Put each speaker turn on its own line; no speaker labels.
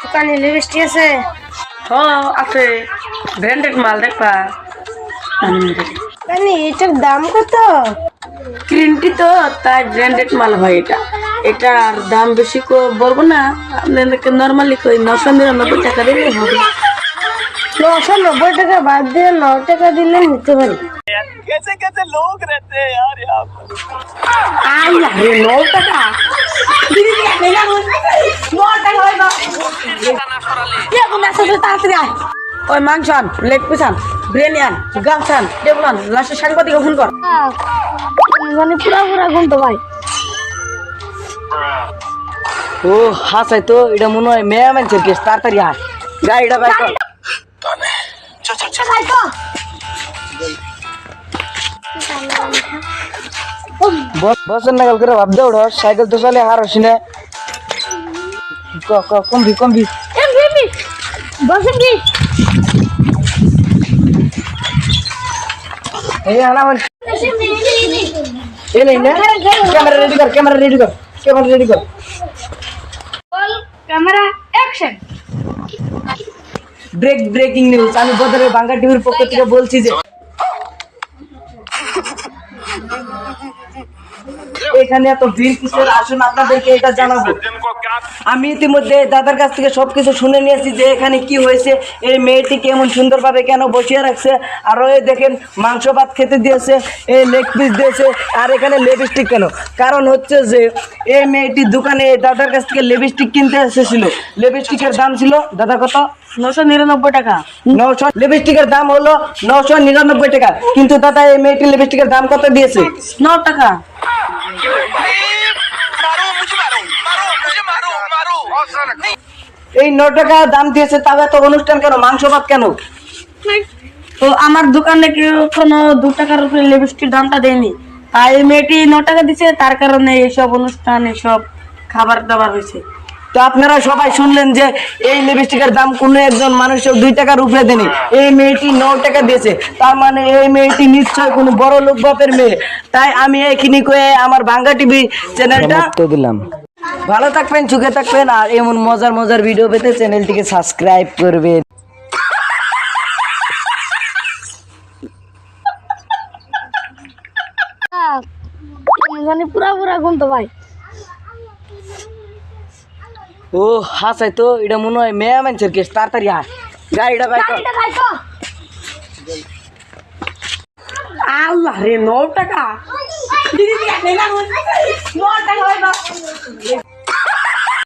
দোকানে লিপস্টিক আছে?
হ্যাঁ আছে, ব্র্যান্ডেড মাল দেখবা।
মানে এটার দাম কত?
ক্রিমটি তো তাই ব্র্যান্ডেড মাল হয়। এটার দাম বেশি বলবো না, আপনাদেরকে নর্মালি কই 999 টাকা দিলে হবে।
990 টাকা বাদ দিয়ে 9 টাকা দিলে নিতে পারি।
कैसे कैसे लोग रहते हैं यार यहाँ पर।
আল্লাহ রে, 9 টাকা ওই মাংস আন, লেগ পিস আন, বিরিয়ানি আন, গামছা আন, টেবুল আন, লাস্টে সাংবাদিক ফোন কর।
মানে পুরা পুরা গুনতো ভাই।
ও হাসাই তো, এটা মনে হয় মেয়ে মানুষের কেস। তাড়াতাড়ি হাস, গাড়িটা বাইক কর। বসের নাগাল করে ভাব দে উঠস, সাইকেল তো চলে হার হসি না। কমবি কমবি
বসেন কি?
এই আনা বল, এই নাই না। ক্যামেরা রেডি কর, ক্যামেরা রেডি কর, ক্যামেরা রেডি কর।
Camera action.
ব্রেকিং নিউজ, আমি বদরের বাংলা টিভির পক্ষ থেকে বলছি যে এখানে এত ভিড় কিসের, আসুন আপনাদেরকে এটা জানাবো। আমি ইতিমধ্যে দাদার কাছ থেকে সবকিছু শুনে নিয়েছি যে এখানে কি হয়েছে, এই মেয়েটি কেমন সুন্দরভাবে কেন বসিয়ে রাখছে, আরও এই দেখেন মাংস ভাত খেতে দিয়েছে, এই লেগ পিস দিয়েছে, আর এখানে লিপস্টিক কেন? কারণ হচ্ছে যে এই মেয়েটি দোকানে দাদার কাছ থেকে লিপস্টিক কিনতে এসেছিল। লিপস্টিকের দাম ছিল দাদা কত?
999 টাকা।
900। লিপস্টিকের দাম হলো 999 টাকা, কিন্তু দাদা এই মেয়েটি লিপস্টিকের দাম কত দিয়েছে?
9 টাকা।
এই 9 টাকা দাম দিয়েছে, তবে এত অনুষ্ঠান কেন, মাংস ভাত কেন?
তো আমার দোকানে কেউ কোনো 2 টাকার উপরে লিপস্টিক দামটা দেয়নি, তাই মেয়েটি 9 টাকা দিছে, তার কারণে এইসব অনুষ্ঠান, এসব খাবার দাবার হয়েছে।
তো আপনারা সবাই শুনলেন যে এই লিপস্টিকের দাম কোনো একজন মানুষের 2 টাকার উপরে দেয়নি, এই মেয়েটি 9 টাকা দিয়েছে। তার মানে এই মেয়েটি নিশ্চয় কোনো বড় লোক বাপের মেয়ে। তাই আমি এখানে কয়ে আমার বাংলা টিভি চ্যানেলটা দিলাম। ভালো থাকবেন, সুখে থাকবেন, আর এমন মজার মজার ভিডিও পেতে চ্যানেলটিকে সাবস্ক্রাইব করবেন।
মানে পুরা পুরা গুনতো ভাই।
ও হাসাই তো, এটা মনে হয় মেয়ে মানুষের কেস। তাড়াতাড়ি হাস, গাড়িটা বাইক কর।
আল্লাহ রে, 9 টাকা।